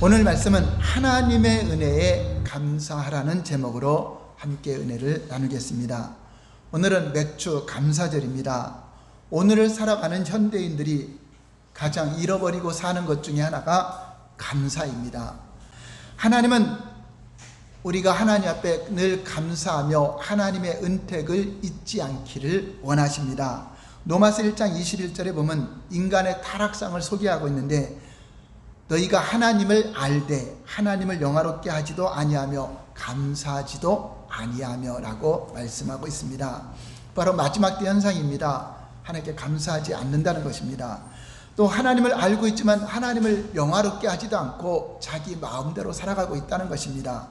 오늘 말씀은 하나님의 은혜에 감사하라는 제목으로 함께 은혜를 나누겠습니다. 오늘은 맥주 감사절입니다. 오늘을 살아가는 현대인들이 가장 잃어버리고 사는 것 중에 하나가 감사입니다. 하나님은 우리가 하나님 앞에 늘 감사하며 하나님의 은택을 잊지 않기를 원하십니다. 로마서 1장 21절에 보면 인간의 타락상을 소개하고 있는데, 너희가 하나님을 알되 하나님을 영화롭게 하지도 아니하며 감사하지도 아니하며 라고 말씀하고 있습니다. 바로 마지막 때 현상입니다. 하나님께 감사하지 않는다는 것입니다. 또 하나님을 알고 있지만 하나님을 영화롭게 하지도 않고 자기 마음대로 살아가고 있다는 것입니다.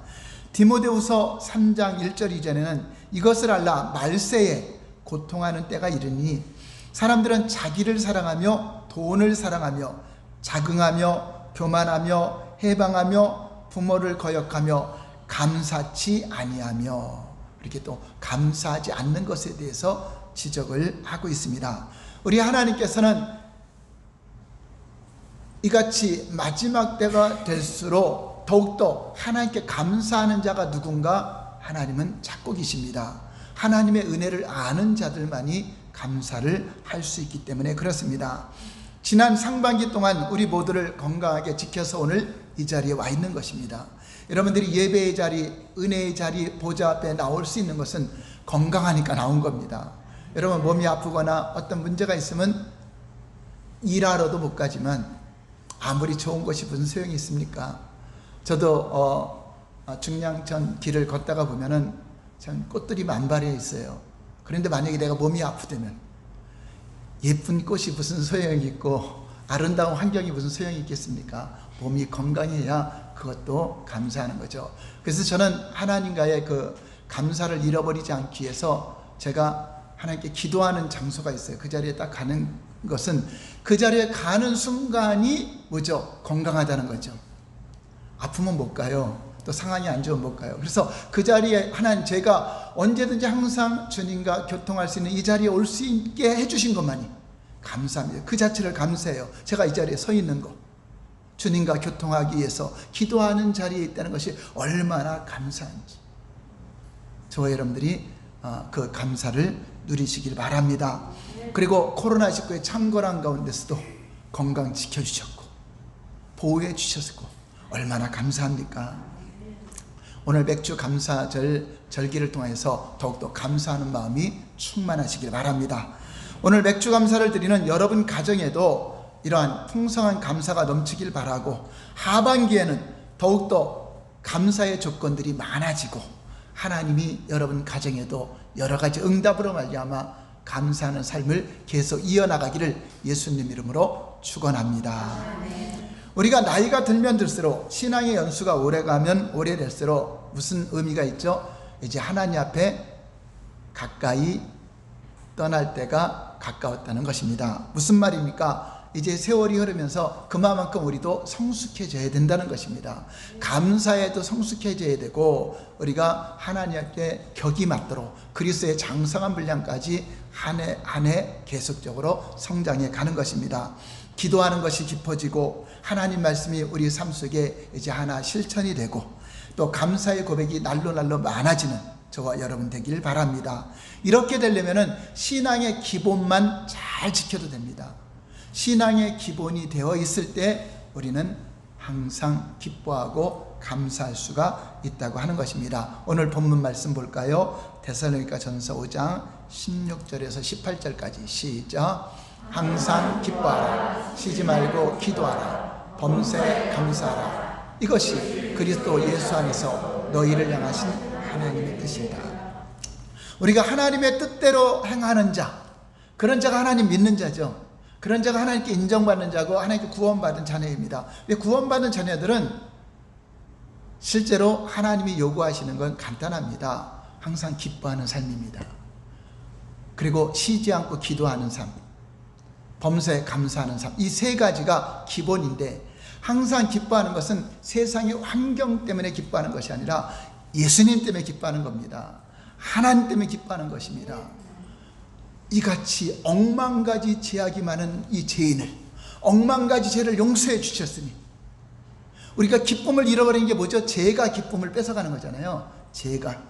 디모데후서 3장 1절 이전에는 이것을 알라, 말세에 고통하는 때가 이르니 사람들은 자기를 사랑하며 돈을 사랑하며 자긍하며 교만하며 해방하며 부모를 거역하며 감사치 아니하며, 이렇게 또 감사하지 않는 것에 대해서 지적을 하고 있습니다. 우리 하나님께서는 이같이 마지막 때가 될수록 더욱더 하나님께 감사하는 자가 누군가, 하나님은 찾고 계십니다. 하나님의 은혜를 아는 자들만이 감사를 할 수 있기 때문에 그렇습니다. 지난 상반기 동안 우리 모두를 건강하게 지켜서 오늘 이 자리에 와 있는 것입니다. 여러분들이 예배의 자리, 은혜의 자리, 보좌 앞에 나올 수 있는 것은 건강하니까 나온 겁니다. 여러분 몸이 아프거나 어떤 문제가 있으면 일하러도 못 가지만 아무리 좋은 것이 무슨 소용이 있습니까? 저도 중량천 길을 걷다가 보면은 참 꽃들이 만발해 있어요. 그런데 만약에 내가 몸이 아프다면 예쁜 꽃이 무슨 소용이 있고 아름다운 환경이 무슨 소용이 있겠습니까? 몸이 건강해야 그것도 감사하는 거죠. 그래서 저는 하나님과의 그 감사를 잃어버리지 않기 위해서 제가 하나님께 기도하는 장소가 있어요. 그 자리에 딱 가는 것은, 그 자리에 가는 순간이 뭐죠? 건강하다는 거죠. 아프면 못 가요. 또 상황이 안 좋으면 못 가요. 그래서 그 자리에 하나님, 제가 언제든지 항상 주님과 교통할 수 있는 이 자리에 올 수 있게 해주신 것만이 감사합니다. 그 자체를 감사해요. 제가 이 자리에 서 있는 것, 주님과 교통하기 위해서 기도하는 자리에 있다는 것이 얼마나 감사한지, 저와 여러분들이 그 감사를 누리시길 바랍니다. 그리고 코로나19의 창궐한 가운데서도 건강 지켜주셨고 보호해 주셨고 얼마나 감사합니까? 오늘 맥주 감사절 절기를 통해서 더욱더 감사하는 마음이 충만하시길 바랍니다. 오늘 맥주 감사를 드리는 여러분 가정에도 이러한 풍성한 감사가 넘치길 바라고, 하반기에는 더욱더 감사의 조건들이 많아지고 하나님이 여러분 가정에도 여러 가지 응답으로 말미암아 감사하는 삶을 계속 이어나가기를 예수님 이름으로 축원합니다. 우리가 나이가 들면 들수록, 신앙의 연수가 오래가면 오래될수록 무슨 의미가 있죠? 이제 하나님 앞에 가까이 떠날 때가 가까웠다는 것입니다. 무슨 말입니까? 이제 세월이 흐르면서 그만큼 우리도 성숙해져야 된다는 것입니다. 감사에도 성숙해져야 되고, 우리가 하나님께 격이 맞도록 그리스도의 장성한 분량까지 한 해 한 해 계속적으로 성장해 가는 것입니다. 기도하는 것이 깊어지고 하나님 말씀이 우리 삶 속에 이제 하나 실천이 되고, 또 감사의 고백이 날로 날로 많아지는 저와 여러분 되길 바랍니다. 이렇게 되려면은 신앙의 기본만 잘 지켜도 됩니다. 신앙의 기본이 되어 있을 때 우리는 항상 기뻐하고 감사할 수가 있다고 하는 것입니다. 오늘 본문 말씀 볼까요? 데살로니가 전서 5장 16절에서 18절까지 시작. 항상 기뻐하라, 쉬지 말고 기도하라, 범사에 감사하라. 이것이 그리스도 예수 안에서 너희를 향하신 하나님의 뜻이다. 우리가 하나님의 뜻대로 행하는 자, 그런 자가 하나님 믿는 자죠. 그런 자가 하나님께 인정받는 자고 하나님께 구원받은 자녀입니다. 구원받은 자녀들은 실제로 하나님이 요구하시는 건 간단합니다. 항상 기뻐하는 삶입니다. 그리고 쉬지 않고 기도하는 삶, 범사에 감사하는 삶, 이 세 가지가 기본인데, 항상 기뻐하는 것은 세상의 환경 때문에 기뻐하는 것이 아니라 예수님 때문에 기뻐하는 겁니다. 하나님 때문에 기뻐하는 것입니다. 이같이 억만가지 죄악이 많은 이 죄인을, 억만가지 죄를 용서해 주셨으니 우리가 기쁨을 잃어버리는 게 뭐죠? 죄가 기쁨을 뺏어가는 거잖아요. 죄가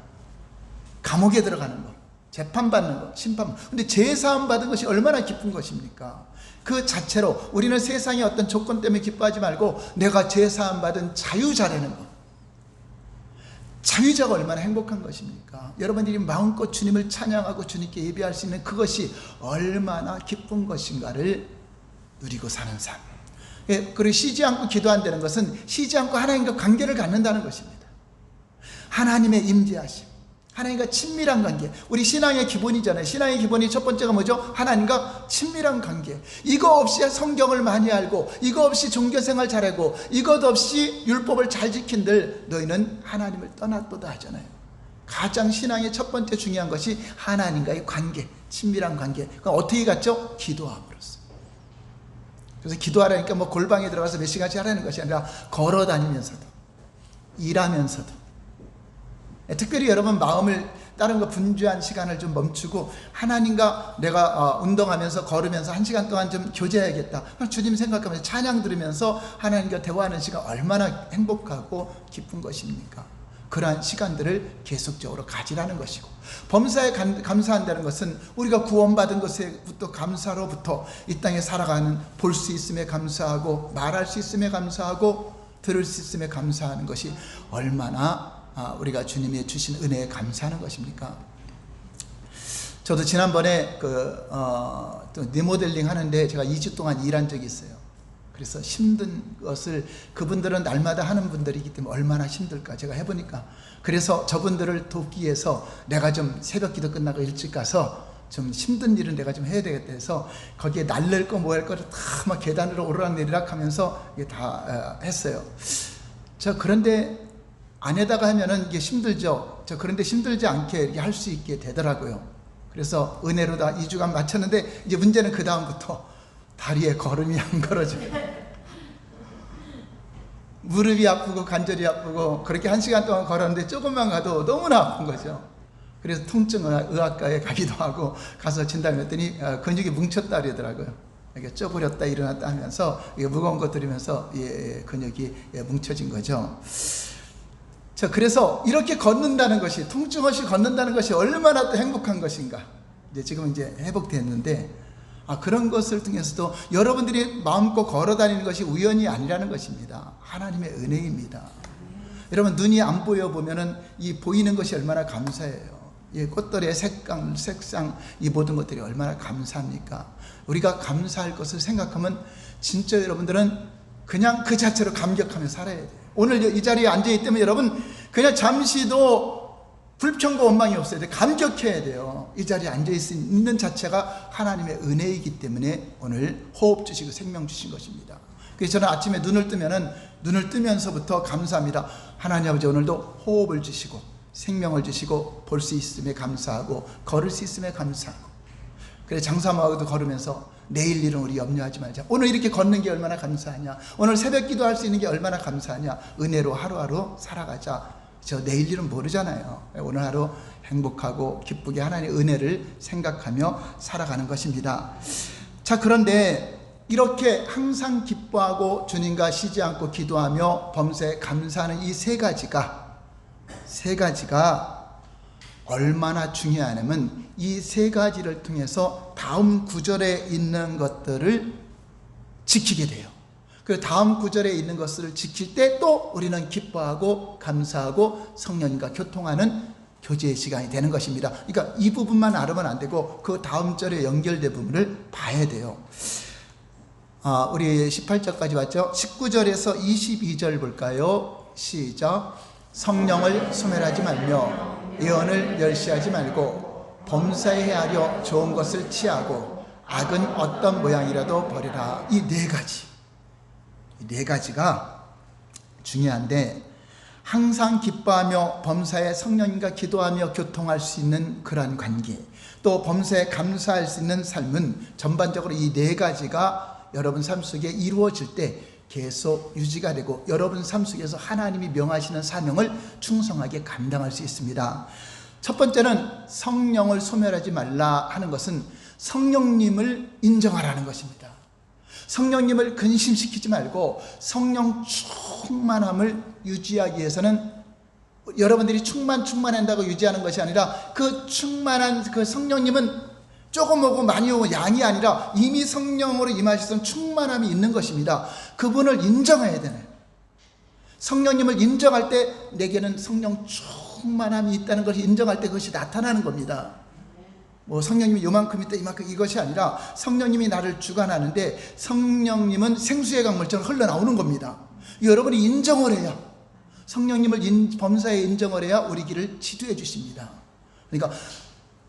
감옥에 들어가는 거, 재판받는 거, 심판. 근데 죄 사함 받은 것이 얼마나 기쁜 것입니까? 그 자체로 우리는 세상의 어떤 조건 때문에 기뻐하지 말고 내가 죄 사함 받은 자유자라는 거, 자유자가 얼마나 행복한 것입니까? 여러분들이 마음껏 주님을 찬양하고 주님께 예배할 수 있는 그것이 얼마나 기쁜 것인가를 누리고 사는 삶. 그리고 쉬지 않고 기도한다는 것은 쉬지 않고 하나님과 관계를 갖는다는 것입니다. 하나님의 임재하심, 하나님과 친밀한 관계. 우리 신앙의 기본이잖아요. 신앙의 기본이 첫 번째가 뭐죠? 하나님과 친밀한 관계. 이거 없이 성경을 많이 알고, 이거 없이 종교생활 잘하고, 이것 없이 율법을 잘 지킨들 너희는 하나님을 떠났도다 하잖아요. 가장 신앙의 첫 번째 중요한 것이 하나님과의 관계, 친밀한 관계. 그럼 어떻게 갖죠? 기도함으로써. 그래서 기도하라니까 뭐 골방에 들어가서 몇 시간씩 하라는 것이 아니라 걸어 다니면서도, 일하면서도, 특별히 여러분 마음을 다른 거 분주한 시간을 좀 멈추고 하나님과 내가 운동하면서 걸으면서 1시간 동안 좀 교제해야겠다. 주님 생각하면서 찬양 들으면서 하나님과 대화하는 시간 얼마나 행복하고 기쁜 것입니까? 그러한 시간들을 계속적으로 가지라는 것이고, 범사에 감사한다는 것은 우리가 구원받은 것에부터 감사로부터 이 땅에 살아가는, 볼 수 있음에 감사하고, 말할 수 있음에 감사하고, 들을 수 있음에 감사하는 것이 얼마나 우리가 주님이 주신 은혜에 감사하는 것입니까? 저도 지난번에 또 리모델링 하는데 제가 2주 동안 일한 적이 있어요. 그래서 힘든 것을 그분들은 날마다 하는 분들이기 때문에 얼마나 힘들까 제가 해보니까, 그래서 저분들을 돕기 위해서 내가 좀 새벽 기도 끝나고 일찍 가서 좀 힘든 일은 내가 좀 해야 되겠다 해서 거기에 날릴 거 뭐 할 거를 다 막 계단으로 오르락내리락 하면서 이게 다 했어요. 그런데 안에다가 하면은 이게 힘들죠. 그런데 힘들지 않게 이렇게 할 수 있게 되더라고요. 그래서 은혜로 다 2주간 마쳤는데, 이제 문제는 그 다음부터 다리에 걸음이 안 걸어져요. 무릎이 아프고 관절이 아프고, 그렇게 1시간 동안 걸었는데 조금만 가도 너무나 아픈 거죠. 그래서 통증의학과에 가기도 하고, 가서 진단했더니 근육이 뭉쳤다 그러더라고요. 이게 쪼그렸다 일어났다 하면서 무거운 거 들으면서 근육이 뭉쳐진 거죠. 그래서 이렇게 걷는다는 것이, 통증 없이 걷는다는 것이 얼마나 또 행복한 것인가. 지금 회복됐는데, 그런 것을 통해서도 여러분들이 마음껏 걸어 다니는 것이 우연이 아니라는 것입니다. 하나님의 은혜입니다. 여러분, 눈이 안 보여 보면은 이 보이는 것이 얼마나 감사해요. 꽃들의 색상, 이 모든 것들이 얼마나 감사합니까? 우리가 감사할 것을 생각하면 진짜 여러분들은 그냥 그 자체로 감격하며 살아야 돼요. 오늘 이 자리에 앉아있기 때문에 여러분 그냥 잠시도 불평과 원망이 없어야 돼요. 감격해야 돼요. 이 자리에 앉아있는 자체가 하나님의 은혜이기 때문에 오늘 호흡 주시고 생명 주신 것입니다. 그래서 저는 아침에 눈을 뜨면서부터 감사합니다. 하나님 아버지, 오늘도 호흡을 주시고 생명을 주시고 볼 수 있음에 감사하고 걸을 수 있음에 감사하고, 그래 장사모하고도 걸으면서 내일 일은 우리 염려하지 말자. 오늘 이렇게 걷는 게 얼마나 감사하냐. 오늘 새벽 기도할 수 있는 게 얼마나 감사하냐. 은혜로 하루하루 살아가자. 내일 일은 모르잖아요. 오늘 하루 행복하고 기쁘게 하나님의 은혜를 생각하며 살아가는 것입니다. 그런데 이렇게 항상 기뻐하고 주님과 쉬지 않고 기도하며 범사에 감사하는 이 세 가지가 얼마나 중요하냐면, 이 세 가지를 통해서 다음 구절에 있는 것들을 지키게 돼요. 그 다음 구절에 있는 것을 지킬 때 또 우리는 기뻐하고 감사하고 성령님과 교통하는 교제의 시간이 되는 것입니다. 그러니까 이 부분만 알으면 안 되고 그 다음 절에 연결된 부분을 봐야 돼요. 우리 18절까지 봤죠? 19절에서 22절 볼까요? 시작. 성령을 소멸하지 말며 예언을 멸시하지 말고 범사에 헤아려 좋은 것을 취하고 악은 어떤 모양이라도 버리라. 이 네 가지가 중요한데, 항상 기뻐하며 범사에 성령님과 기도하며 교통할 수 있는 그러한 관계, 또 범사에 감사할 수 있는 삶은 전반적으로 이 네 가지가 여러분 삶 속에 이루어질 때 계속 유지가 되고 여러분 삶 속에서 하나님이 명하시는 사명을 충성하게 감당할 수 있습니다. 첫 번째는 성령을 소멸하지 말라 하는 것은 성령님을 인정하라는 것입니다. 성령님을 근심시키지 말고 성령 충만함을 유지하기 위해서는 여러분들이 충만한다고 유지하는 것이 아니라 그 충만한 그 성령님은 조금 오고 많이 오고 양이 아니라 이미 성령으로 임하시던 충만함이 있는 것입니다. 그분을 인정해야 되나요? 성령님을 인정할 때 내게는 성령 충만함이 있다는 것을 인정할 때 그것이 나타나는 겁니다. 뭐 성령님이 요만큼 있다 이만큼 이것이 아니라 성령님이 나를 주관하는데 성령님은 생수의 강물처럼 흘러나오는 겁니다. 여러분이 인정을 해야, 성령님을 범사에 인정을 해야 우리 길을 지도해 주십니다. 그러니까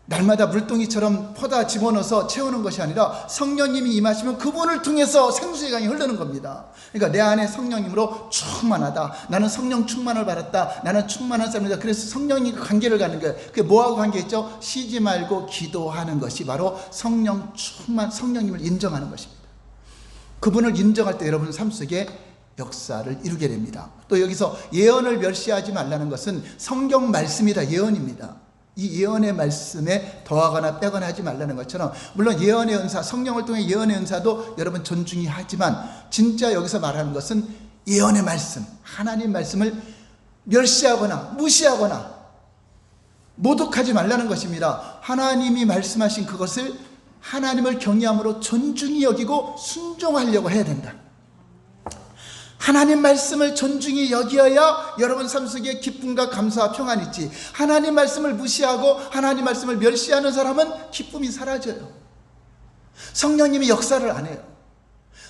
날마다 물동이처럼 퍼다 집어넣어서 채우는 것이 아니라 성령님이 임하시면 그분을 통해서 생수의 강이 흐르는 겁니다. 그러니까 내 안에 성령님으로 충만하다, 나는 성령 충만을 받았다, 나는 충만한 사람이다. 그래서 성령님 관계를 갖는 거예요. 그게 뭐하고 관계있죠? 쉬지 말고 기도하는 것이 바로 성령 충만, 성령님을 인정하는 것입니다. 그분을 인정할 때 여러분 삶 속에 역사를 이루게 됩니다. 또 여기서 예언을 멸시하지 말라는 것은 성경 말씀이다, 예언입니다. 이 예언의 말씀에 더하거나 빼거나 하지 말라는 것처럼, 물론 예언의 은사, 성령을 통해 예언의 은사도 여러분 존중이 하지만 진짜 여기서 말하는 것은 예언의 말씀, 하나님 말씀을 멸시하거나 무시하거나 모독하지 말라는 것입니다. 하나님이 말씀하신 그것을 하나님을 경외함으로 존중히 여기고 순종하려고 해야 된다. 하나님 말씀을 존중히 여기어야 여러분 삶 속에 기쁨과 감사와 평안이 있지, 하나님 말씀을 무시하고 하나님 말씀을 멸시하는 사람은 기쁨이 사라져요. 성령님이 역사를 안 해요.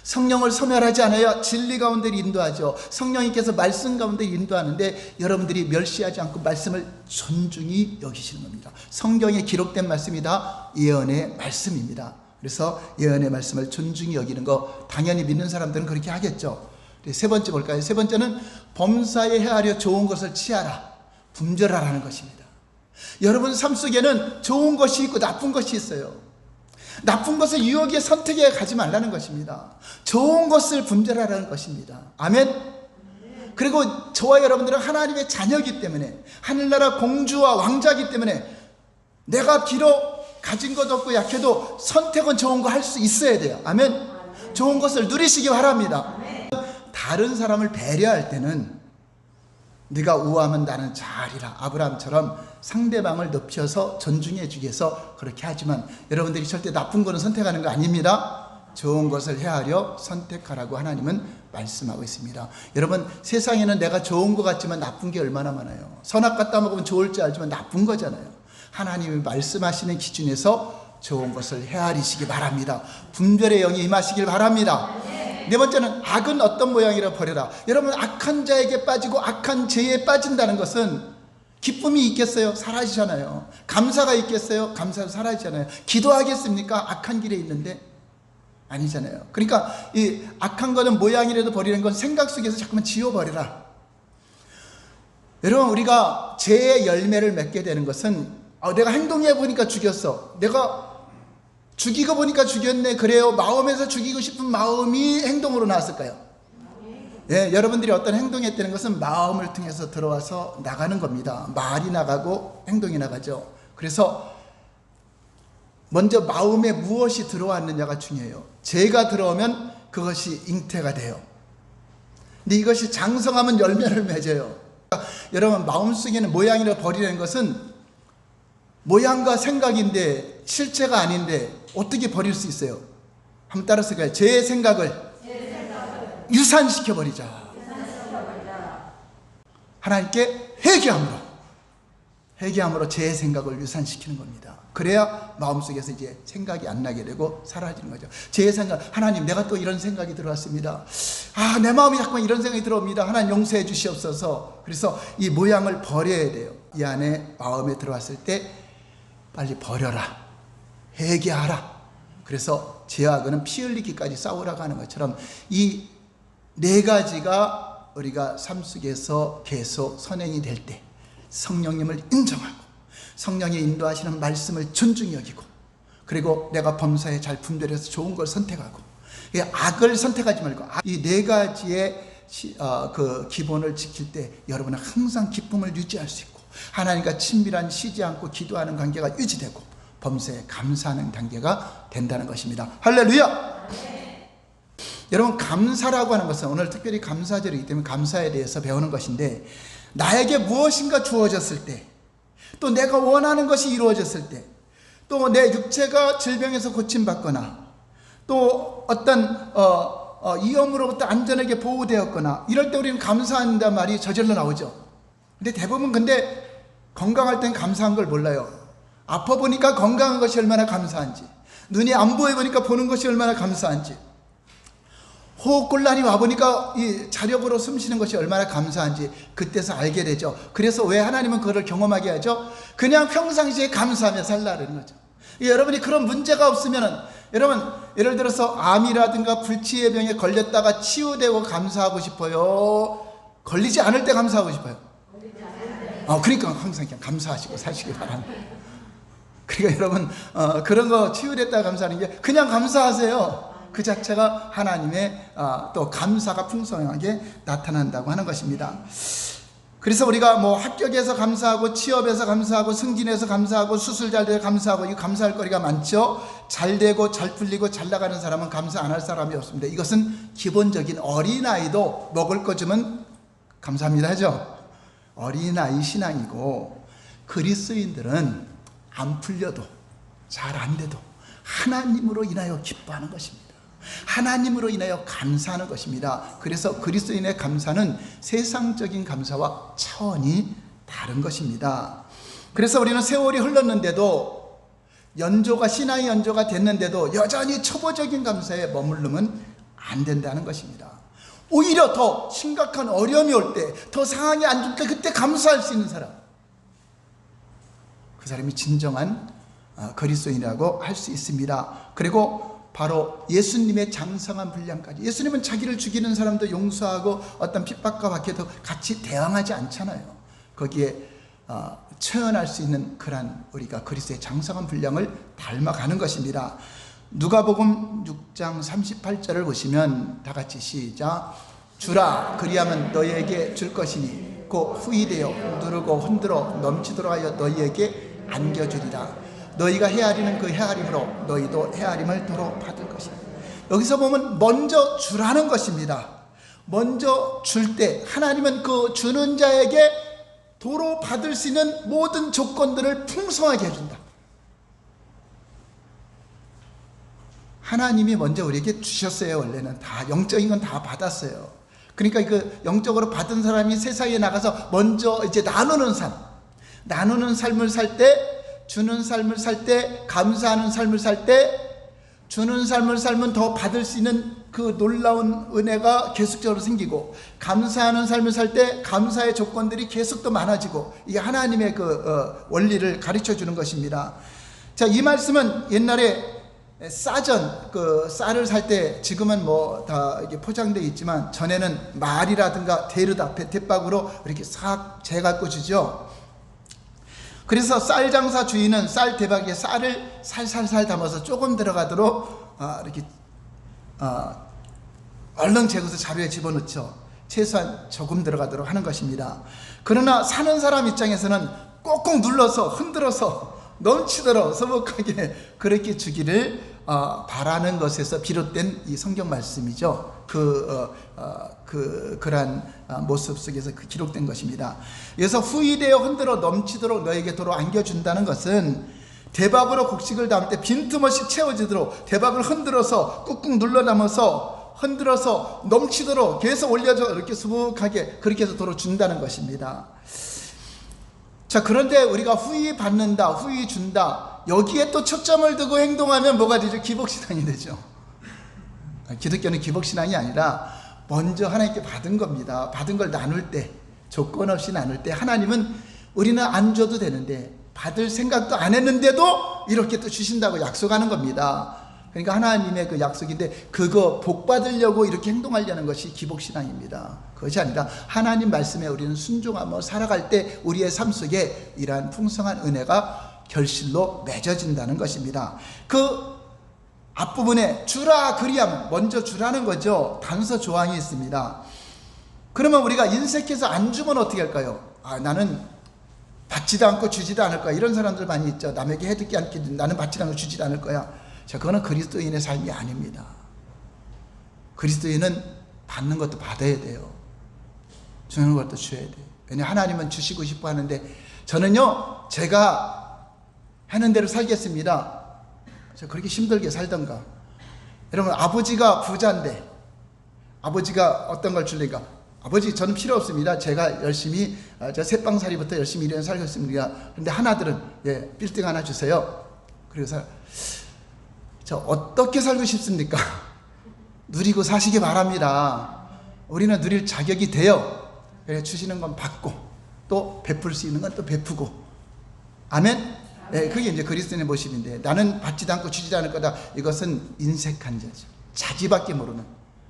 성령을 소멸하지 않아야 진리 가운데 인도하죠. 성령님께서 말씀 가운데 인도하는데 여러분들이 멸시하지 않고 말씀을 존중히 여기시는 겁니다. 성경에 기록된 말씀이 다 예언의 말씀입니다. 그래서 예언의 말씀을 존중히 여기는 거 당연히 믿는 사람들은 그렇게 하겠죠. 세 번째 볼까요? 세 번째는 범사에 헤아려 좋은 것을 취하라, 분별하라는 것입니다. 여러분 삶 속에는 좋은 것이 있고 나쁜 것이 있어요. 나쁜 것을 유혹에 선택해 가지 말라는 것입니다. 좋은 것을 분별하라는 것입니다. 아멘. 그리고 저와 여러분들은 하나님의 자녀이기 때문에, 하늘나라 공주와 왕자이기 때문에 내가 비록 가진 것 없고 약해도 선택은 좋은 거 할 수 있어야 돼요. 아멘. 좋은 것을 누리시기 바랍니다. 다른 사람을 배려할 때는 네가 우하면 나는 잘이라, 아브라함처럼 상대방을 높여서 존중해 주기 위해서 그렇게 하지만, 여러분들이 절대 나쁜 거는 선택하는 거 아닙니다. 좋은 것을 헤아려 선택하라고 하나님은 말씀하고 있습니다. 여러분, 세상에는 내가 좋은 것 같지만 나쁜 게 얼마나 많아요. 선악 갖다 먹으면 좋을 줄 알지만 나쁜 거잖아요. 하나님이 말씀하시는 기준에서 좋은 것을 헤아리시기 바랍니다. 분별의 영이 임하시길 바랍니다. 네 번째는 악은 어떤 모양이라 버려라. 여러분, 악한 자에게 빠지고 악한 죄에 빠진다는 것은 기쁨이 있겠어요? 사라지잖아요. 감사가 있겠어요? 감사가 사라지잖아요. 기도하겠습니까? 악한 길에 있는데 아니잖아요. 그러니까 이 악한 거는 모양이라도 버리는 건 생각 속에서 자꾸만 지워버려라. 여러분, 우리가 죄의 열매를 맺게 되는 것은 내가 행동해 보니까 죽였어, 내가 죽이고 보니까 죽였네, 그래요. 마음에서 죽이고 싶은 마음이 행동으로 나왔을까요? 예, 여러분들이 어떤 행동했다는 것은 마음을 통해서 들어와서 나가는 겁니다. 말이 나가고 행동이 나가죠. 그래서 먼저 마음에 무엇이 들어왔느냐가 중요해요. 죄가 들어오면 그것이 잉태가 돼요. 근데 이것이 장성하면 열매를 맺어요. 여러분, 마음속에는 모양이라 버리는 것은 모양과 생각인데 실체가 아닌데 어떻게 버릴 수 있어요? 한번 따라서 가요. 제 생각을 유산시켜버리자. 하나님께 회개함으로 제 생각을 유산시키는 겁니다. 그래야 마음속에서 이제 생각이 안 나게 되고 사라지는 거죠. 제 생각, 하나님, 내가 또 이런 생각이 들어왔습니다. 내 마음이 자꾸만 이런 생각이 들어옵니다. 하나님, 용서해 주시옵소서. 그래서 이 모양을 버려야 돼요. 이 안에 마음에 들어왔을 때 빨리 버려라, 회개하라. 그래서 죄악은 피 흘리기까지 싸우라고 하는 것처럼 이 네 가지가 우리가 삶 속에서 계속 선행이 될 때 성령님을 인정하고 성령이 인도하시는 말씀을 존중히 여기고, 그리고 내가 범사에 잘 분별해서 좋은 걸 선택하고 악을 선택하지 말고 이 네 가지의 그 기본을 지킬 때 여러분은 항상 기쁨을 유지할 수 있고 하나님과 친밀한 쉬지 않고 기도하는 관계가 유지되고 범사에 감사하는 단계가 된다는 것입니다. 할렐루야. 여러분, 감사라고 하는 것은 오늘 특별히 감사절이기 때문에 감사에 대해서 배우는 것인데, 나에게 무엇인가 주어졌을 때, 또 내가 원하는 것이 이루어졌을 때, 또 내 육체가 질병에서 고침받거나, 또 어떤 위험으로부터 안전하게 보호되었거나, 이럴 때 우리는 감사한다는 말이 저절로 나오죠. 근데 대부분 건강할 땐 감사한 걸 몰라요. 아파 보니까 건강한 것이 얼마나 감사한지, 눈이 안 보여 보니까 보는 것이 얼마나 감사한지, 호흡곤란이 와보니까 이 자력으로 숨쉬는 것이 얼마나 감사한지 그때서 알게 되죠. 그래서 왜 하나님은 그거를 경험하게 하죠? 그냥 평상시에 감사하며 살라는 거죠. 여러분이 그런 문제가 없으면은, 여러분 예를 들어서 암이라든가 불치의 병에 걸렸다가 치유되고 감사하고 싶어요? 걸리지 않을 때 감사하고 싶어요? 그러니까 항상 그냥 감사하시고 사시기 바랍니다. 그러니까 여러분 그런 거 치유됐다가 감사하는 게 그냥 감사하세요. 그 자체가 하나님의 또 감사가 풍성하게 나타난다고 하는 것입니다. 그래서 우리가 뭐 합격해서 감사하고, 취업해서 감사하고, 승진해서 감사하고, 수술 잘 돼서 감사하고, 이 감사할 거리가 많죠. 잘 되고 잘 풀리고 잘 나가는 사람은 감사 안 할 사람이 없습니다. 이것은 기본적인, 어린아이도 먹을 거 주면 감사합니다 하죠. 어린아이 신앙이고, 그리스도인들은 안 풀려도 잘 안 돼도 하나님으로 인하여 기뻐하는 것입니다. 하나님으로 인하여 감사하는 것입니다. 그래서 그리스도인의 감사는 세상적인 감사와 차원이 다른 것입니다. 그래서 우리는 세월이 흘렀는데도, 신앙의 연조가 됐는데도 여전히 초보적인 감사에 머무르면 안 된다는 것입니다. 오히려 더 심각한 어려움이 올 때, 더 상황이 안 좋을 때 그때 감사할 수 있는 사람, 그 사람이 진정한 그리스도인이라고 할 수 있습니다. 그리고 바로 예수님의 장성한 분량까지, 예수님은 자기를 죽이는 사람도 용서하고 어떤 핍박과 박해도 같이 대항하지 않잖아요. 거기에 처연할 수 있는 그런 우리가 그리스도의 장성한 분량을 닮아가는 것입니다. 누가복음 6장 38절을 보시면 다 같이 시작. 주라, 그리하면 너희에게 줄 것이니 곧 후히되어 누르고 흔들어 넘치도록 하여 너희에게 안겨주리라. 너희가 헤아리는 그 헤아림으로 너희도 헤아림을 도로 받을 것이다. 여기서 보면 먼저 주라는 것입니다. 먼저 줄 때 하나님은 그 주는 자에게 도로 받을 수 있는 모든 조건들을 풍성하게 해준다. 하나님이 먼저 우리에게 주셨어요. 원래는 다 영적인 건 다 받았어요. 그러니까 그 영적으로 받은 사람이 세상에 나가서 먼저 이제 나누는 삶을 살 때, 주는 삶을 살 때, 감사하는 삶을 살 때, 주는 삶을 살면 더 받을 수 있는 그 놀라운 은혜가 계속적으로 생기고, 감사하는 삶을 살 때 감사의 조건들이 계속 더 많아지고, 이게 하나님의 그 원리를 가르쳐 주는 것입니다. 자, 이 말씀은 옛날에 쌀을 살 때, 지금은 뭐 다 이게 포장되어 있지만 전에는 말이라든가 대박으로 이렇게 싹 재갖고 주죠. 그래서 쌀 장사 주인은 쌀 대박에 쌀을 살살살 담아서 조금 들어가도록 이렇게 얼른 재고서 자루에 집어넣죠. 최소한 조금 들어가도록 하는 것입니다. 그러나 사는 사람 입장에서는 꼭꼭 눌러서 흔들어서 넘치도록 소복하게 그렇게 주기를 바라는 것에서 비롯된 이 성경 말씀이죠. 그러한 모습 속에서 기록된 것입니다. 그래서 후히되어 흔들어 넘치도록 너에게 도로 안겨준다는 것은, 대박으로 곡식을 담을 때 빈틈없이 채워지도록 대박을 흔들어서 꾹꾹 눌러 담아서 흔들어서 넘치도록 계속 올려줘, 이렇게 수북하게 그렇게 해서 도로 준다는 것입니다. 자, 그런데 우리가 후히 받는다, 후히 준다, 여기에 또 초점을 두고 행동하면 뭐가 되죠? 기복신앙이 되죠. 기독교는 기복신앙이 아니라 먼저 하나님께 받은 겁니다. 받은 걸 나눌 때, 조건 없이 나눌 때 하나님은 우리는 안 줘도 되는데, 받을 생각도 안 했는데도 이렇게 또 주신다고 약속하는 겁니다. 그러니까 하나님의 그 약속인데, 그거 복 받으려고 이렇게 행동하려는 것이 기복신앙입니다. 그것이 아니라 하나님 말씀에 우리는 순종하며 살아갈 때 우리의 삶 속에 이러한 풍성한 은혜가 결실로 맺어진다는 것입니다. 그 앞부분에 주라 그리하면, 먼저 주라는 거죠. 단서 조항이 있습니다. 그러면 우리가 인색해서 안 주면 어떻게 할까요? 나는 받지도 않고 주지도 않을 거야, 이런 사람들 많이 있죠. 남에게 해듣지 않게 나는 받지도 않고 주지도 않을 거야. 자, 그거는 그리스도인의 삶이 아닙니다. 그리스도인은 받는 것도 받아야 돼요. 주는 것도 줘야 돼요. 왜냐하면 하나님은 주시고 싶어 하는데, 저는요, 제가 하는 대로 살겠습니다. 저 그렇게 힘들게 살던가. 여러분, 아버지가 부자인데 아버지가 어떤 걸 줄래니까, 아버지 저는 필요 없습니다. 제가 열심히 저 새빵살이부터 열심히 일해 살겠습니다. 그런데 하나들은 빌딩 하나 주세요. 그래서 저 어떻게 살고 싶습니까? 누리고 사시기 바랍니다. 우리는 누릴 자격이 돼요. 그래, 주시는 건 받고 또 베풀 수 있는 건 또 베푸고. 아멘. 네, 그게 이제 그리스도인의 모습인데, 나는 받지도 않고 주지도 않을 거다. 이것은 인색한 자죠. 자기밖에 모르는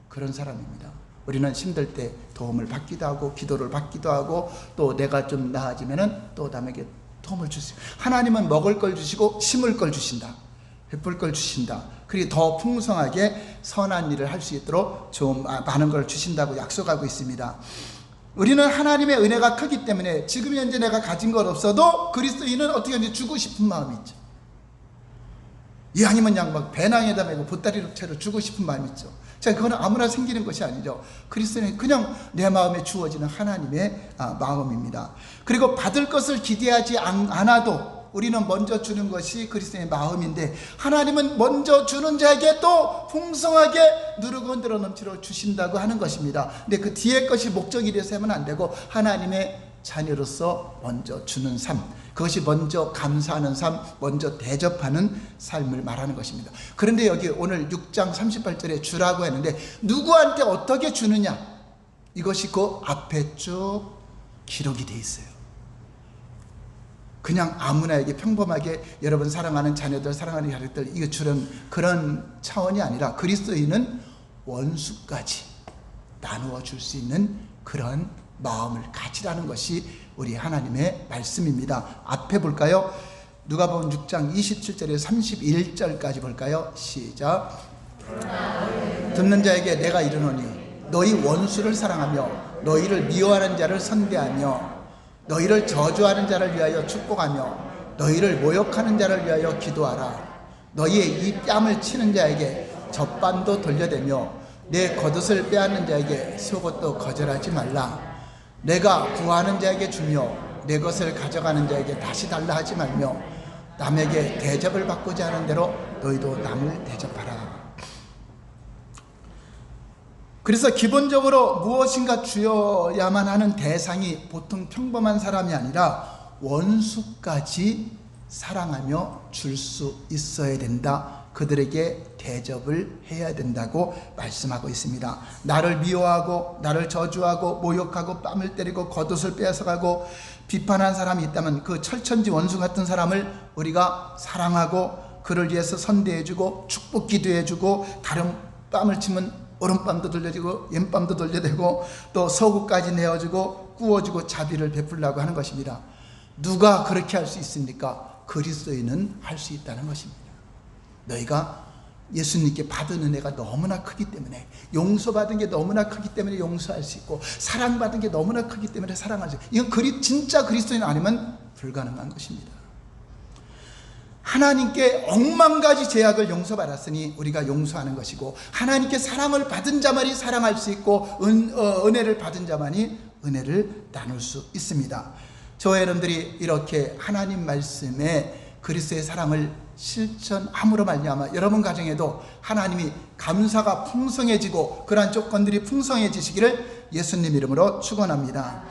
그런 사람입니다. 우리는 힘들 때 도움을 받기도 하고 기도를 받기도 하고, 또 내가 좀 나아지면은 또 남에게 도움을 주세요. 하나님은 먹을 걸 주시고 심을 걸 주신다. 베풀 걸 주신다. 그리고 더 풍성하게 선한 일을 할 수 있도록 좀 많은 걸 주신다고 약속하고 있습니다. 우리는 하나님의 은혜가 크기 때문에 지금 현재 내가 가진 것 없어도 그리스도인은 어떻게 하는지 주고 싶은 마음이 있죠. 이왕이면 그냥 막 배낭에다 메고 보따리로 채로 주고 싶은 마음이 있죠. 자, 그거는 아무나 생기는 것이 아니죠. 그리스도는 그냥 내 마음에 주어지는 하나님의 마음입니다. 그리고 받을 것을 기대하지 않아도 우리는 먼저 주는 것이 그리스도의 마음인데, 하나님은 먼저 주는 자에게 또 풍성하게 누르고 흔들어 넘치러 주신다고 하는 것입니다. 근데 그 뒤에 것이 목적이 돼서 하면 안 되고, 하나님의 자녀로서 먼저 주는 삶, 그것이 먼저 감사하는 삶, 먼저 대접하는 삶을 말하는 것입니다. 그런데 여기 오늘 6장 38절에 주라고 했는데, 누구한테 어떻게 주느냐, 이것이 그 앞에 쭉 기록이 돼 있어요. 그냥 아무나에게 평범하게 여러분 사랑하는 자녀들, 사랑하는 자녀들 이거 주는 그런 차원이 아니라, 그리스도인은 원수까지 나누어 줄 수 있는 그런 마음을 가지라는 것이 우리 하나님의 말씀입니다. 앞에 볼까요? 누가복음 6장 27절에서 31절까지 볼까요? 시작. 듣는 자에게 내가 이르노니 너희 원수를 사랑하며 너희를 미워하는 자를 선대하며 너희를 저주하는 자를 위하여 축복하며 너희를 모욕하는 자를 위하여 기도하라. 너희의 이 뺨을 치는 자에게 젖반도 돌려대며 내 겉옷을 빼앗는 자에게 속옷도 거절하지 말라. 내가 구하는 자에게 주며 내 것을 가져가는 자에게 다시 달라 하지 말며 남에게 대접을 받고자 하는 대로 너희도 남을 대접하라. 그래서 기본적으로 무엇인가 주어야만 하는 대상이 보통 평범한 사람이 아니라 원수까지 사랑하며 줄 수 있어야 된다. 그들에게 대접을 해야 된다고 말씀하고 있습니다. 나를 미워하고 나를 저주하고 모욕하고 뺨을 때리고 겉옷을 빼앗아가고 비판한 사람이 있다면 그 철천지 원수 같은 사람을 우리가 사랑하고 그를 위해서 선대해주고 축복 기도해주고, 다른 뺨을 치면 오른뺨도 돌려주고 왼뺨도 돌려대고 또 속옷까지 내어주고 구워주고 자비를 베풀라고 하는 것입니다. 누가 그렇게 할 수 있습니까? 그리스도인은 할 수 있다는 것입니다. 너희가 예수님께 받은 은혜가 너무나 크기 때문에, 용서받은 게 너무나 크기 때문에 용서할 수 있고, 사랑받은 게 너무나 크기 때문에 사랑할 수 있고, 이건 진짜 그리스도인 아니면 불가능한 것입니다. 하나님께 억만 가지 죄악을 용서받았으니 우리가 용서하는 것이고, 하나님께 사랑을 받은 자만이 사랑할 수 있고, 은혜를 받은 자만이 은혜를 나눌 수 있습니다. 저와 여러분들이 이렇게 하나님 말씀에 그리스도의 사랑을 실천함으로 말미암아 여러분 가정에도 하나님이 감사가 풍성해지고 그러한 조건들이 풍성해지시기를 예수님 이름으로 축원합니다.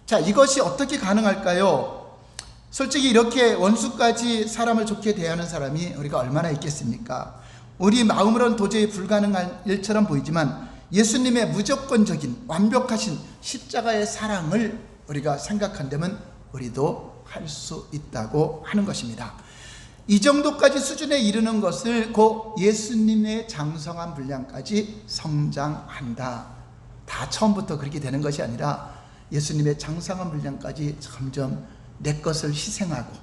자, 이것이 어떻게 가능할까요? 솔직히 이렇게 원수까지 사람을 좋게 대하는 사람이 우리가 얼마나 있겠습니까? 우리 마음으로는 도저히 불가능한 일처럼 보이지만 예수님의 무조건적인 완벽하신 십자가의 사랑을 우리가 생각한다면 우리도 할 수 있다고 하는 것입니다. 이 정도까지 수준에 이르는 것을 곧 예수님의 장성한 분량까지 성장한다. 다 처음부터 그렇게 되는 것이 아니라 예수님의 장성한 분량까지 점점 내 것을 희생하고,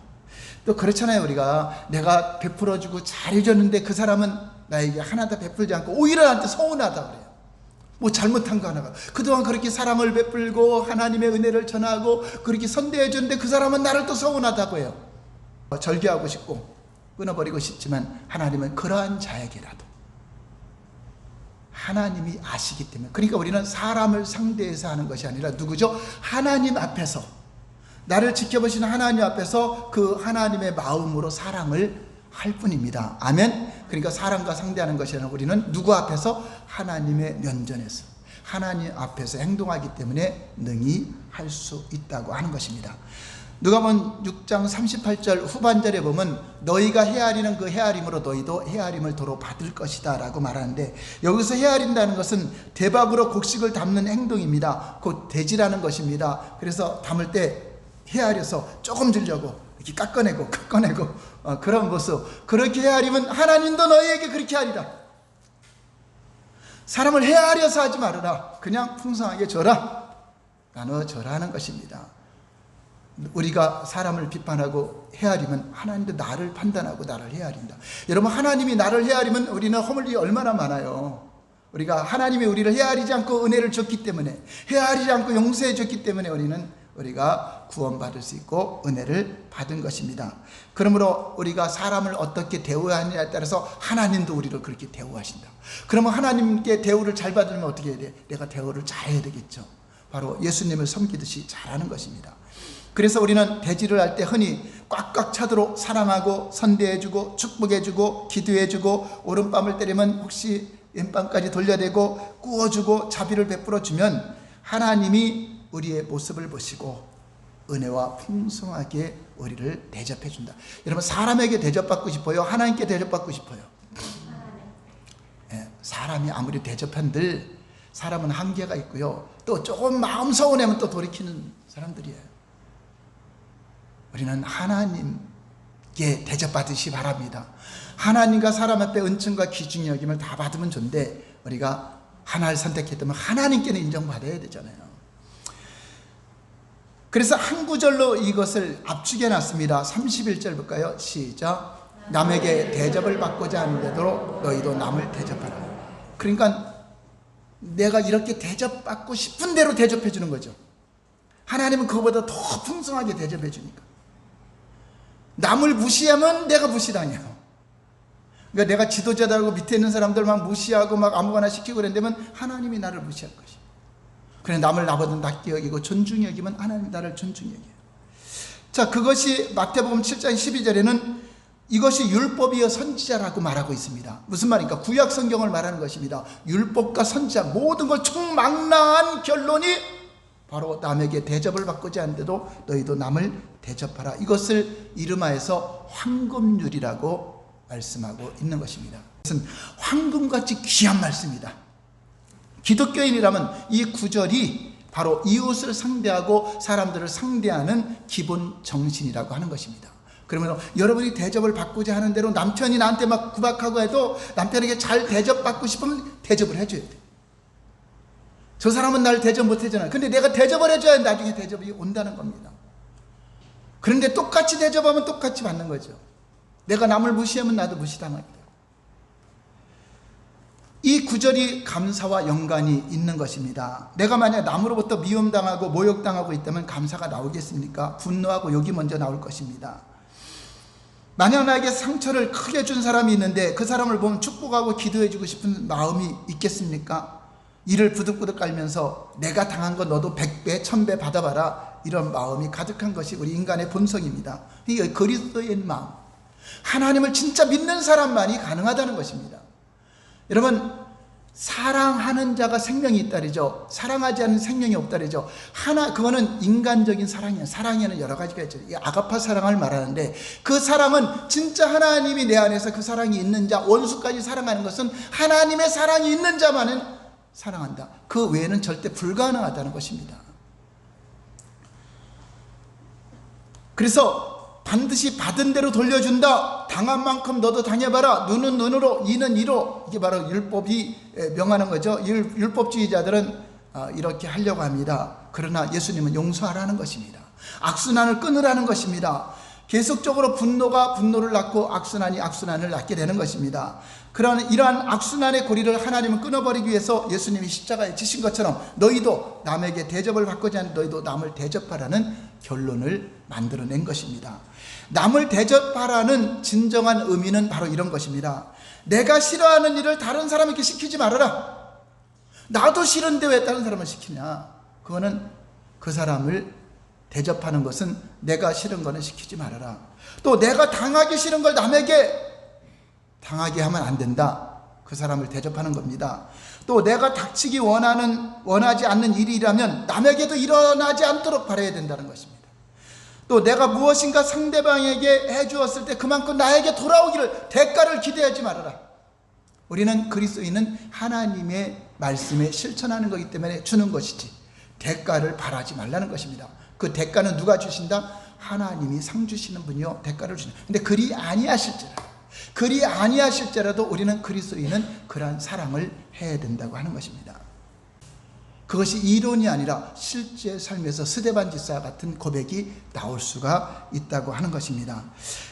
또 그렇잖아요. 우리가 내가 베풀어주고 잘해줬는데 그 사람은 나에게 하나도 베풀지 않고 오히려 나한테 서운하다 그래요. 뭐 잘못한 거 하나가. 그동안 그렇게 사랑을 베풀고 하나님의 은혜를 전하고 그렇게 선대해 줬는데 그 사람은 나를 또 서운하다고 해요. 절개하고 싶고 끊어버리고 싶지만 하나님은 그러한 자에게라도 하나님이 아시기 때문에. 그러니까 우리는 사람을 상대해서 하는 것이 아니라 누구죠? 하나님 앞에서, 나를 지켜보시는 하나님 앞에서 그 하나님의 마음으로 사랑을 할 뿐입니다. 아멘. 그러니까 사람과 상대하는 것이 아니라 우리는 누구 앞에서? 하나님의 면전에서, 하나님 앞에서 행동하기 때문에 능히 할 수 있다고 하는 것입니다. 누가복음 6장 38절 후반절에 보면 너희가 헤아리는 그 헤아림으로 너희도 헤아림을 도로 받을 것이다 라고 말하는데, 여기서 헤아린다는 것은 대박으로 곡식을 담는 행동입니다. 곧 대지라는 것입니다. 그래서 담을 때 헤아려서 조금 들려고 이렇게 깎아내고 그런 모습, 그렇게 헤아리면 하나님도 너희에게 그렇게 하리라. 사람을 헤아려서 하지 말아라. 그냥 풍성하게 줘라, 나눠 줘라 하는 것입니다. 우리가 사람을 비판하고 헤아리면 하나님도 나를 판단하고 나를 헤아린다. 여러분, 하나님이 나를 헤아리면 우리는 허물 일이 얼마나 많아요. 우리가 하나님이 우리를 헤아리지 않고 은혜를 줬기 때문에, 헤아리지 않고 용서해 줬기 때문에 우리가 구원받을 수 있고 은혜를 받은 것입니다. 그러므로 우리가 사람을 어떻게 대우해야 하느냐에 따라서 하나님도 우리를 그렇게 대우하신다. 그러면 하나님께 대우를 잘 받으려면 어떻게 해야 돼? 내가 대우를 잘해야 되겠죠. 바로 예수님을 섬기듯이 잘하는 것입니다. 그래서 우리는 대지를 할 때 흔히 꽉꽉 차도록 사랑하고 선대해주고 축복해주고 기도해주고, 오른밤을 때리면 혹시 왼밤까지 돌려대고 구워주고 자비를 베풀어주면 하나님이 우리의 모습을 보시고 은혜와 풍성하게 우리를 대접해준다. 여러분, 사람에게 대접받고 싶어요? 하나님께 대접받고 싶어요? 사람이 아무리 대접한들 사람은 한계가 있고요, 또 조금 마음 서운하면 또 돌이키는 사람들이에요. 우리는 하나님께 대접받으시 바랍니다. 하나님과 사람 앞에 은총과 귀중히 여김을 다 받으면 좋은데, 우리가 하나를 선택했다면 하나님께는 인정받아야 되잖아요. 그래서 한 구절로 이것을 압축해 놨습니다. 31절 볼까요? 시작. 남에게 대접을 받고자 하는데도 너희도 남을 대접하라. 그러니까 내가 이렇게 대접받고 싶은 대로 대접해 주는 거죠. 하나님은 그거보다 더 풍성하게 대접해 주니까. 남을 무시하면 내가 무시당해요. 그러니까 내가 지도자라고 밑에 있는 사람들 막 무시하고 막 아무거나 시키고 그런다면 하나님이 나를 무시할 것이에요. 그래, 남을 나보다 낮게 여기고 존중히 여기면 하나님이 나를 존중히 여겨요. 자, 그것이 마태복음 7장 12절에는 이것이 율법이여 선지자라고 말하고 있습니다. 무슨 말입니까? 구약 성경을 말하는 것입니다. 율법과 선지자 모든 걸 총망라한 결론이 바로 남에게 대접을 받고자 하는데도 너희도 남을 대접하라. 이것을 이름하여서 황금률이라고 말씀하고 있는 것입니다. 이것은 황금같이 귀한 말씀이다. 기독교인이라면 이 구절이 바로 이웃을 상대하고 사람들을 상대하는 기본 정신이라고 하는 것입니다. 그러면 여러분이 대접을 받고자 하는 대로 남편이 나한테 막 구박하고 해도 남편에게 잘 대접받고 싶으면 대접을 해줘야 돼. 저 사람은 나를 대접 못 해주잖아요. 근데 내가 대접을 해줘야 나중에 대접이 온다는 겁니다. 그런데 똑같이 대접하면 똑같이 받는 거죠. 내가 남을 무시하면 나도 무시당하게 돼요. 이 구절이 감사와 연관이 있는 것입니다. 내가 만약 남으로부터 미움당하고 모욕당하고 있다면 감사가 나오겠습니까? 분노하고 욕이 먼저 나올 것입니다. 만약 나에게 상처를 크게 준 사람이 있는데 그 사람을 보면 축복하고 기도해주고 싶은 마음이 있겠습니까? 이를 부득부득 깔면서 내가 당한 거 너도 100배, 1000배 받아봐라, 이런 마음이 가득한 것이 우리 인간의 본성입니다. 이게 그리스도의 마음, 하나님을 진짜 믿는 사람만이 가능하다는 것입니다. 여러분, 사랑하는 자가 생명이 있다리죠. 사랑하지 않는 생명이 없다리죠. 그거는 인간적인 사랑이에요. 사랑에는 여러 가지가 있죠. 아가파 사랑을 말하는데, 그 사랑은 진짜 하나님이 내 안에서 그 사랑이 있는 자, 원수까지 사랑하는 것은 하나님의 사랑이 있는 자만은 사랑한다. 그 외에는 절대 불가능하다는 것입니다. 그래서 반드시 받은 대로 돌려준다. 당한 만큼 너도 당해봐라. 눈은 눈으로, 이는 이로. 이게 바로 율법이 명하는 거죠. 율법주의자들은 이렇게 하려고 합니다. 그러나 예수님은 용서하라는 것입니다. 악순환을 끊으라는 것입니다. 계속적으로 분노가 분노를 낳고 악순환이 악순환을 낳게 되는 것입니다. 이러한 악순환의 고리를 하나님은 끊어버리기 위해서 예수님이 십자가에 지신 것처럼 너희도 남에게 대접을 받고자 하는 너희도 남을 대접하라는 결론을 만들어낸 것입니다. 남을 대접하라는 진정한 의미는 바로 이런 것입니다. 내가 싫어하는 일을 다른 사람에게 시키지 말아라. 나도 싫은데 왜 다른 사람을 시키냐? 그거는 그 사람을 대접하는 것은 내가 싫은 거는 시키지 말아라. 또 내가 당하기 싫은 걸 남에게 당하게 하면 안 된다. 그 사람을 대접하는 겁니다. 또 내가 닥치기 원하지 않는 일이라면 남에게도 일어나지 않도록 바라야 된다는 것입니다. 또 내가 무엇인가 상대방에게 해주었을 때 그만큼 나에게 돌아오기를 대가를 기대하지 말아라. 우리는 그리스도인은 하나님의 말씀에 실천하는 거기 때문에 주는 것이지 대가를 바라지 말라는 것입니다. 그 대가는 누가 주신다? 하나님이 상 주시는 분이요 대가를 주신다. 근데 그리 아니하실지라도 우리는 그리스도인은 그러한 사랑을 해야 된다고 하는 것입니다. 그것이 이론이 아니라 실제 삶에서 스데반 집사 같은 고백이 나올 수가 있다고 하는 것입니다.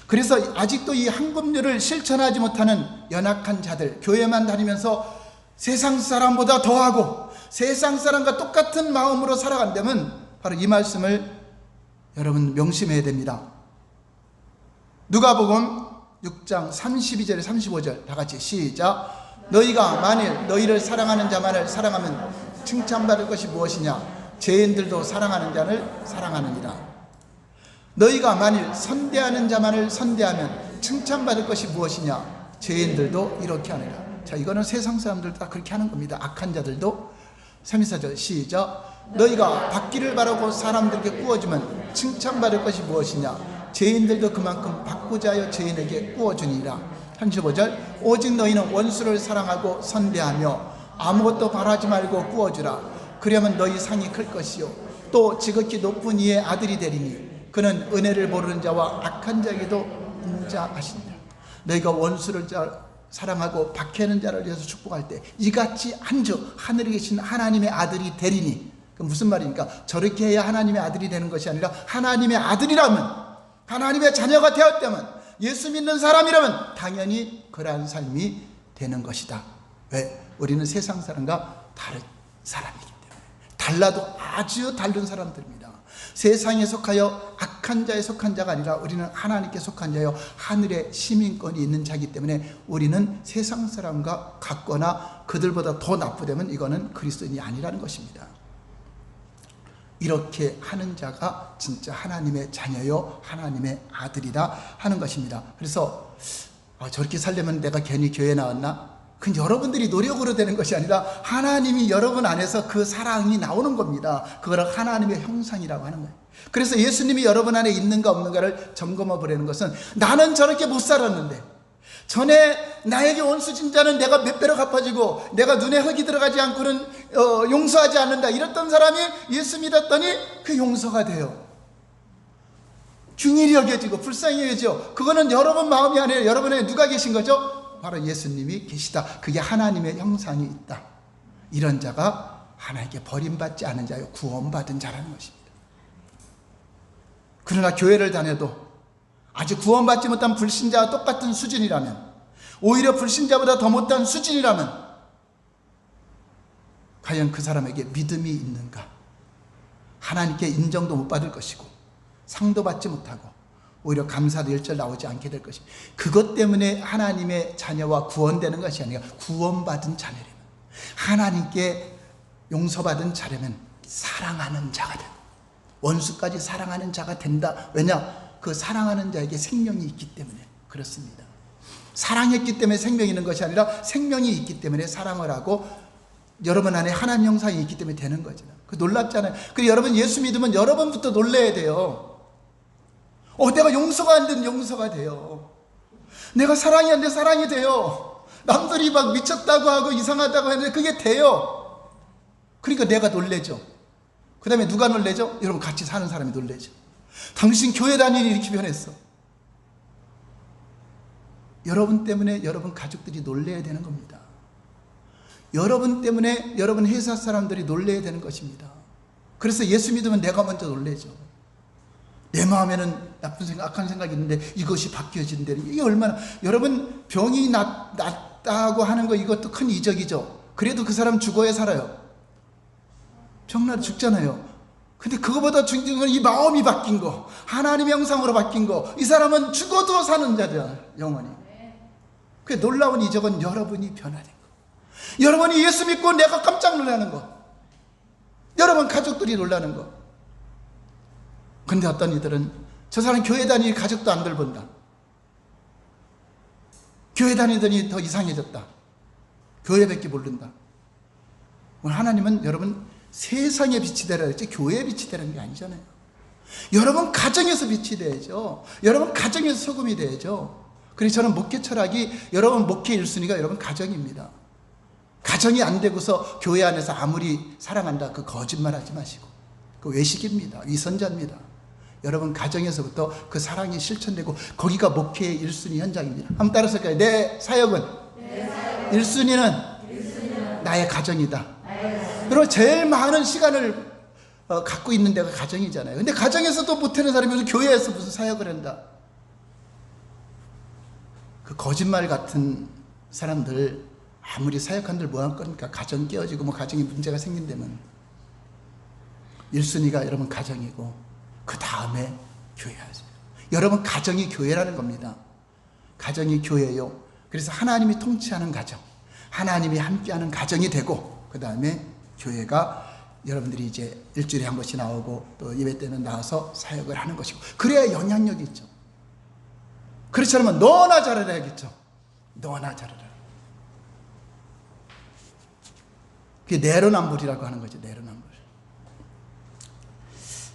그래서 아직도 이 한금률을 실천하지 못하는 연약한 자들, 교회만 다니면서 세상 사람보다 더하고 세상 사람과 똑같은 마음으로 살아간다면 바로 이 말씀을 여러분 명심해야 됩니다. 누가복음 6장 32절 35절 다 같이 시작. 너희가 만일 너희를 사랑하는 자만을 사랑하면 칭찬받을 것이 무엇이냐? 죄인들도 사랑하는 자를 사랑하느니라. 너희가 만일 선대하는 자만을 선대하면 칭찬받을 것이 무엇이냐? 죄인들도 이렇게 하느니라. 자, 이거는 세상 사람들도 다 그렇게 하는 겁니다. 악한 자들도. 34절 시작. 너희가 받기를 바라고 사람들에게 꾸어주면 칭찬받을 것이 무엇이냐? 죄인들도 그만큼 받고자 하여 죄인에게 꾸어주니라. 35절 오직 너희는 원수를 사랑하고 선대하며 아무것도 바라지 말고 꾸어주라. 그러면 너희 상이 클 것이요 또 지극히 높은 이의 아들이 되리니 그는 은혜를 모르는 자와 악한 자에게도 인자하시니라. 너희가 원수를 사랑하고 박해하는 자를 위해서 축복할 때 이같이 한즉 하늘에 계신 하나님의 아들이 되리니. 그 무슨 말입니까? 저렇게 해야 하나님의 아들이 되는 것이 아니라 하나님의 아들이라면, 하나님의 자녀가 되었다면, 예수 믿는 사람이라면 당연히 그러한 삶이 되는 것이다. 왜? 우리는 세상 사람과 다른 사람이기 때문에. 달라도 아주 다른 사람들입니다. 세상에 속하여 악한 자에 속한 자가 아니라 우리는 하나님께 속한 자여 하늘의 시민권이 있는 자이기 때문에 우리는 세상 사람과 같거나 그들보다 더 나쁘다면 이거는 그리스도인이 아니라는 것입니다. 이렇게 하는 자가 진짜 하나님의 자녀요 하나님의 아들이라 하는 것입니다. 그래서 저렇게 살려면 내가 괜히 교회 나왔나? 그건 여러분들이 노력으로 되는 것이 아니라 하나님이 여러분 안에서 그 사랑이 나오는 겁니다. 그거를 하나님의 형상이라고 하는 거예요. 그래서 예수님이 여러분 안에 있는가 없는가를 점검해 보려는 것은 나는 저렇게 못 살았는데 전에 나에게 원수진 자는 내가 몇 배로 갚아주고 내가 눈에 흙이 들어가지 않고는 용서하지 않는다 이랬던 사람이 예수 믿었더니 그 용서가 돼요. 중일이 여겨지고 불쌍히 여겨져. 그거는 여러분 마음이 아니라 여러분 안에 누가 계신 거죠? 바로 예수님이 계시다. 그게 하나님의 형상이 있다. 이런 자가 하나님께 버림받지 않은 자요 구원받은 자라는 것입니다. 그러나 교회를 다녀도 아직 구원받지 못한 불신자와 똑같은 수준이라면, 오히려 불신자보다 더 못한 수준이라면 과연 그 사람에게 믿음이 있는가? 하나님께 인정도 못 받을 것이고 상도 받지 못하고 오히려 감사도 일절 나오지 않게 될 것입니다. 그것 때문에 하나님의 자녀와 구원되는 것이 아니라 구원받은 자녀라면, 하나님께 용서받은 자라면 사랑하는 자가 된다. 원수까지 사랑하는 자가 된다. 왜냐? 그 사랑하는 자에게 생명이 있기 때문에 그렇습니다. 사랑했기 때문에 생명이 있는 것이 아니라 생명이 있기 때문에 사랑을 하고 여러분 안에 하나님 형상이 있기 때문에 되는 거죠. 그 놀랍잖아요. 그리고 여러분 예수 믿으면 여러분부터 놀라야 돼요. 내가 용서가 안 되는 용서가 돼요. 내가 사랑이 안 돼 사랑이 돼요. 남들이 막 미쳤다고 하고 이상하다고 하는데 그게 돼요. 그러니까 내가 놀래죠. 그 다음에 누가 놀래죠? 여러분 같이 사는 사람이 놀래죠. 당신 교회 다니니 이렇게 변했어. 여러분 때문에 여러분 가족들이 놀래야 되는 겁니다. 여러분 때문에 여러분 회사 사람들이 놀래야 되는 것입니다. 그래서 예수 믿으면 내가 먼저 놀래죠. 내 마음에는 나쁜 생각, 악한 생각이 있는데 이것이 바뀌어진다는 게 이게 얼마나, 여러분 병이 낫다고 하는 거 이것도 큰 이적이죠. 그래도 그 사람 죽어야 살아요. 병나도 죽잖아요. 근데 그거보다 중요한 건 이 마음이 바뀐 거, 하나님의 형상으로 바뀐 거. 이 사람은 죽어도 사는 자죠, 영원히. 그 놀라운 이적은 여러분이 변화된 거. 여러분이 예수 믿고 내가 깜짝 놀라는 거, 여러분 가족들이 놀라는 거. 근데 어떤 이들은 저 사람 교회 다니니 가족도 안 돌본다, 교회 다니더니 더 이상해졌다, 교회밖에 모른다. 오늘 하나님은 여러분 세상의 빛이 되라 했지 교회의 빛이 되는 게 아니잖아요. 여러분 가정에서 빛이 되야죠. 여러분 가정에서 소금이 되야죠. 그래서 저는 목회 철학이, 여러분 목회 1순위가 여러분 가정입니다. 가정이 안 되고서 교회 안에서 아무리 사랑한다, 그 거짓말 하지 마시고, 그 외식입니다. 위선자입니다. 여러분 가정에서부터 그 사랑이 실천되고 거기가 목회의 1순위 현장입니다. 한번 따라서 할까요? 내 사역은 1순위는 나의 가정이다. 여러분 제일 많은 시간을 갖고 있는 데가 가정이잖아요. 근데 가정에서도 못하는 사람이 무슨 교회에서 무슨 사역을 한다. 그 거짓말 같은 사람들 아무리 사역한들 뭐 할 겁니까? 가정 깨어지고 뭐 가정에 문제가 생긴다면. 1순위가 여러분 가정이고 그 다음에 교회 하세요. 여러분 가정이 교회라는 겁니다. 가정이 교회요. 그래서 하나님이 통치하는 가정, 하나님이 함께하는 가정이 되고, 그 다음에 교회가 여러분들이 이제 일주일에 한 번씩 나오고 또 예배 때는 나와서 사역을 하는 것이고, 그래야 영향력이 있죠. 그렇지 않으면 너나 잘하라 하겠죠. 너나 잘하라. 그게 내로남불이라고 하는 거죠. 내로남불.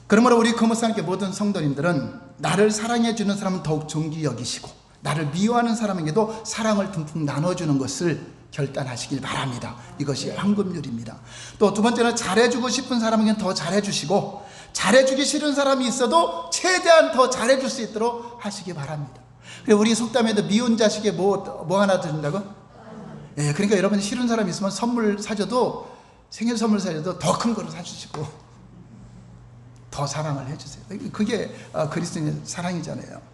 그러므로 우리 금호산교회 모든 성도님들은 나를 사랑해 주는 사람은 더욱 존귀 여기시고 나를 미워하는 사람에게도 사랑을 듬뿍 나눠주는 것을 결단하시길 바랍니다. 이것이 황금률입니다. 또 두 번째는 잘해주고 싶은 사람에게는 더 잘해주시고, 잘해주기 싫은 사람이 있어도 최대한 더 잘해줄 수 있도록 하시기 바랍니다. 그리고 우리 속담에도 미운 자식에 뭐 하나 드린다고? 예, 그러니까 여러분 싫은 사람이 있으면 선물 사줘도, 생일 선물 사줘도 더 큰 거를 사주시고 더 사랑을 해주세요. 그게 그리스도인의 사랑이잖아요.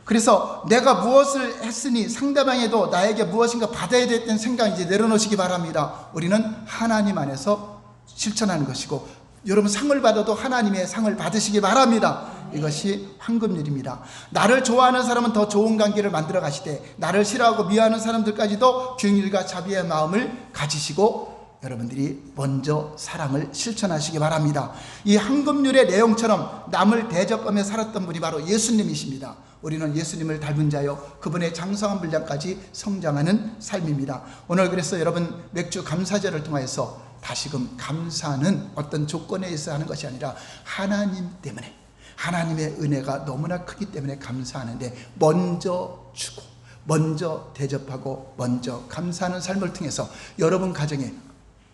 그래서 내가 무엇을 했으니 상대방에도 나에게 무엇인가 받아야 됐다는 생각 이제 내려놓으시기 바랍니다. 우리는 하나님 안에서 실천하는 것이고, 여러분 상을 받아도 하나님의 상을 받으시기 바랍니다. 이것이 황금률입니다. 나를 좋아하는 사람은 더 좋은 관계를 만들어 가시되 나를 싫어하고 미워하는 사람들까지도 긍휼과 자비의 마음을 가지시고 여러분들이 먼저 사랑을 실천하시기 바랍니다. 이 황금률의 내용처럼 남을 대접하며 살았던 분이 바로 예수님이십니다. 우리는 예수님을 닮은 자요 그분의 장성한 분량까지 성장하는 삶입니다. 오늘 그래서 여러분 맥주 감사제를 통해서 다시금 감사는 어떤 조건에 의해서 하는 것이 아니라 하나님 때문에, 하나님의 은혜가 너무나 크기 때문에 감사하는데, 먼저 주고 먼저 대접하고 먼저 감사하는 삶을 통해서 여러분 가정에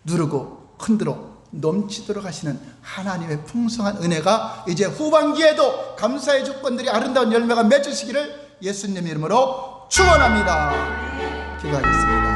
누르고 흔들어 넘치도록 하시는 하나님의 풍성한 은혜가 이제 후반기에도 감사의 조건들이 아름다운 열매가 맺으시기를 예수님 이름으로 축원합니다. 기도하겠습니다.